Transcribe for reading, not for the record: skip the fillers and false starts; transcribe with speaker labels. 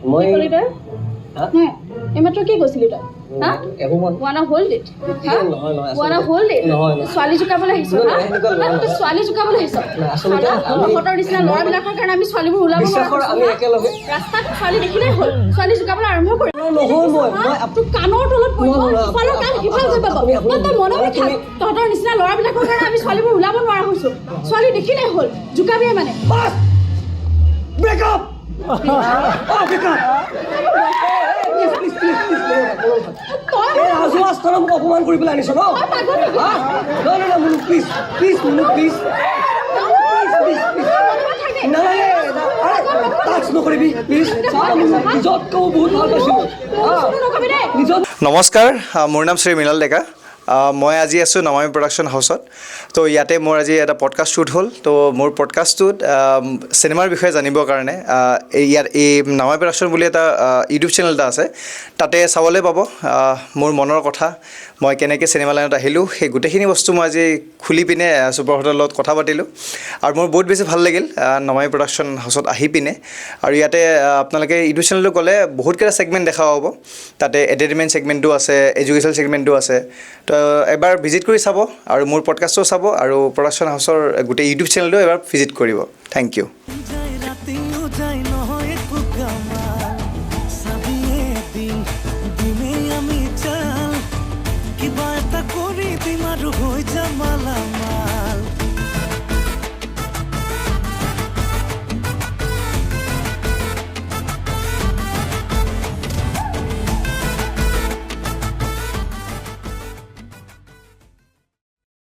Speaker 1: মই
Speaker 2: এইমাত্ৰ কি কৈছিলি তই
Speaker 1: একো মন
Speaker 2: wanna hold it wanna hold it ছোৱালী জোকাবলৈ আহিছ ছোৱালী জোকাবলৈ আহিছ তহঁতৰ নিচিনা ল'ৰাবিলাকৰ কাৰণে আমি ছোৱালীবোৰ ওলাব নোৱাৰো ৰাস্তাত ছোৱালী দেখিলেই হ'ল ছোৱালী জোকাবলৈ আৰম্ভ কৰিম তোৰ কাণৰ তলত পৰিব ইফালৰ কাণ সিফাল গৈ পাব তই মনত থাক তহঁতৰ নিচিনা ল'ৰাবিলাকৰ কাৰণে আমি ছোৱালীবোৰ ওলাব নোৱাৰা হৈছো ছোৱালী দেখিলেই হ'ল জোকাবিয়ে মানে
Speaker 3: ব্ৰেকআপ মোক অপমান কৰি পেলাই আনিছ প্লিজ নকৰিবি প্লিজ নিজতকৈ বহুত ভাল পাইছিলোঁ
Speaker 4: নমস্কাৰ মোৰ নাম শ্ৰী মৃণাল ডেকা মই আজি আছোঁ নমামি প্ৰডাকশ্যন হাউচত তো ইয়াতে মোৰ আজি এটা পডকাষ্ট শ্বুট হ'ল তো মোৰ পডকাষ্টটোত চিনেমাৰ বিষয়ে জানিবৰ কাৰণে ইয়াত এই নমামি প্ৰডাকশ্যন বুলি এটা ইউটিউব চেনেল এটা আছে তাতে চাবলৈ পাব মোৰ মনৰ কথা মই কেনেকৈ চিনেমা লাইনত আহিলোঁ সেই গোটেইখিনি বস্তু মই আজি খুলি পিনে চুপাৰহঁতৰ লগত কথা পাতিলোঁ আৰু মোৰ বহুত বেছি ভাল লাগিল নমামি প্ৰডাকশ্যন হাউচত আহি পিনে আৰু ইয়াতে আপোনালোকে ইউটিউব চেনেলটো গ'লে বহুতকেইটা ছেগমেণ্ট দেখা পাব তাতে এণ্টাৰটেইনমেণ্ট ছেগমেণ্টটো আছে এডুকেশ্যনেল ছেগমেণ্টটো আছে তো এবাৰ ভিজিট কৰি চাব আৰু মোৰ পডকাষ্টটো চাব আৰু প্ৰডাকশ্যন হাউচৰ গোটেই ইউটিউব চেনেলটো এবাৰ ভিজিট কৰিব থেংক ইউ